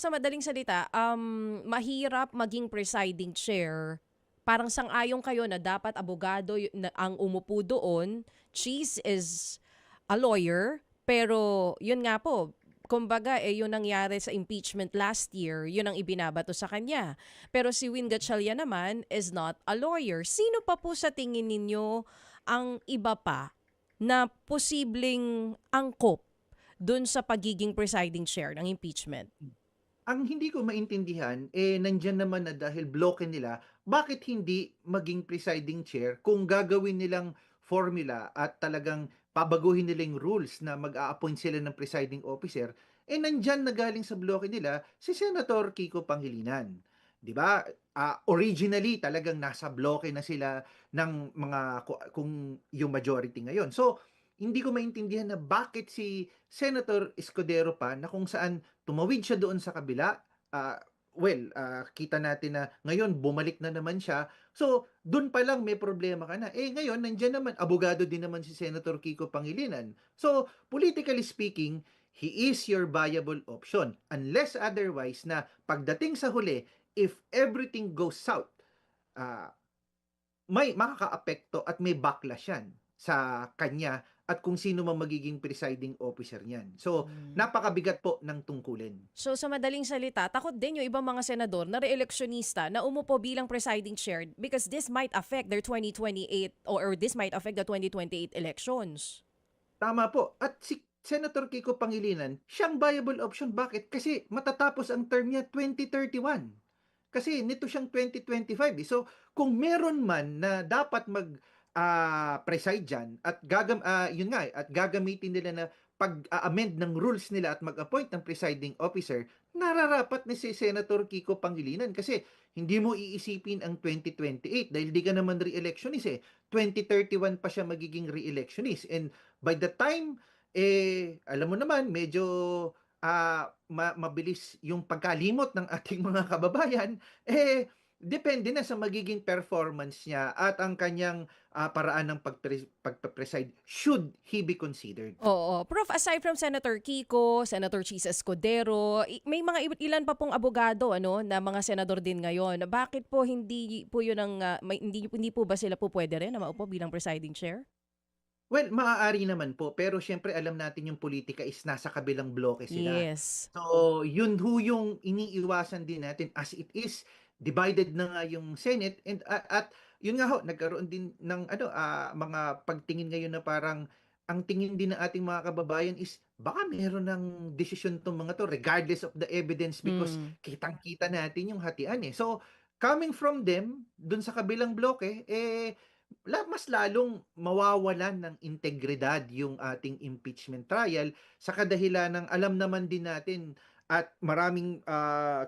Sa madaling salita, mahirap maging presiding chair. Parang sang-ayon kayo na dapat abogado ang umupo doon. Cheese is a lawyer, pero yun nga po, kumbaga yun nangyari sa impeachment last year, yun ang ibinabato sa kanya. Pero si Win Gatchalian naman is not a lawyer. Sino pa po sa tingin ninyo ang iba pa na posibleng angkop dun sa pagiging presiding chair ng impeachment? Ang hindi ko maintindihan, nandiyan naman na dahil bloke nila, bakit hindi maging presiding chair kung gagawin nilang formula at talagang pabaguhin nila yung rules na mag-a-appoint sila ng presiding officer, nandiyan na galing sa bloke nila si Senator Kiko Pangilinan. 'Di ba? Originally talagang nasa bloke na sila ng mga kung yung majority ngayon. So, hindi ko maintindihan na bakit si Senator Escudero pa na kung saan tumawid siya doon sa kabila, kita natin na ngayon bumalik na naman siya. So, do'n pa lang may problema ka na. Ngayon nandiyan naman, abogado din naman si Senator Kiko Pangilinan. So, politically speaking, he is your viable option. Unless otherwise na pagdating sa huli, if everything goes south, ah, may makakaapekto at may backlash yan sa kanya at kung sino man magiging presiding officer niyan. So, Hmm. napakabigat po ng tungkulin. So sa madaling salita, takot din yung ibang mga senador na reeleksyonista na umupo bilang presiding chair because this might affect their 2028 or this might affect the 2028 elections. Tama po. At si Senator Kiko Pangilinan, siyang viable option. Bakit? Kasi matatapos ang term niya 2031. Kasi nito siyang 2025 eh. So, kung meron man na dapat preside diyan at yun nga at gagamitin nila na pag-amend ng rules nila at mag-appoint ng presiding officer, nararapat ni si Senator Kiko Pangilinan kasi hindi mo iisipin ang 2028 dahil di ka naman re-electionist eh. 2031 pa siya magiging re-electionist and by the time alam mo naman medyo mabilis yung pagkalimot ng ating mga kababayan, depende na sa magiging performance niya at ang kanyang paraan ng pagpe-preside should he be considered. Oo. Prof, aside from Senator Kiko, Senator Cheese Escudero, may mga ilan pa pong abogado na mga senador din ngayon. Bakit po hindi po yun hindi po ba sila po pwede rin na maupo bilang presiding chair? Well, maaari naman po, pero siyempre alam natin yung politika is nasa kabilang bloke sila. Yes. So, yun ho yung iniiwasan din natin as it is divided na nga yung Senate at yun nga ho nagkaroon din ng mga pagtingin ngayon na parang ang tingin din ng ating mga kababayan is baka meron ng desisyon tong mga to regardless of the evidence because Mm. kitang-kita natin yung hatian eh. So, coming from them dun sa kabilang bloke mas lalong mawawalan ng integridad yung ating impeachment trial sa kadahilan ng alam naman din natin at maraming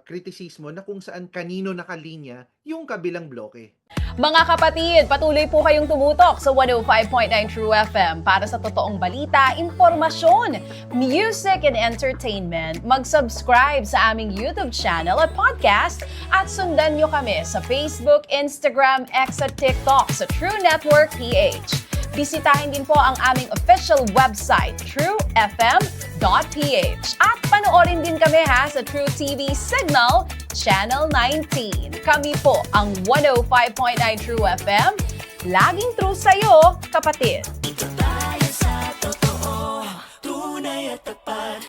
kritisismo na kung saan kanino nakalinya yung kabilang bloke. Mga kapatid, patuloy po kayong tumutok sa 105.9 True FM para sa totoong balita, impormasyon, music, and entertainment. Mag-subscribe sa aming YouTube channel at podcast at sundan nyo kami sa Facebook, Instagram, X at TikTok sa True Network PH. Bisitahin din po ang aming official website, truefm.ph. At panoorin din kami sa True TV Signal, Channel 19. Kami po ang 105.9 True FM. Laging true sa'yo, kapatid. Dito tayo sa totoo, tunay at tapat.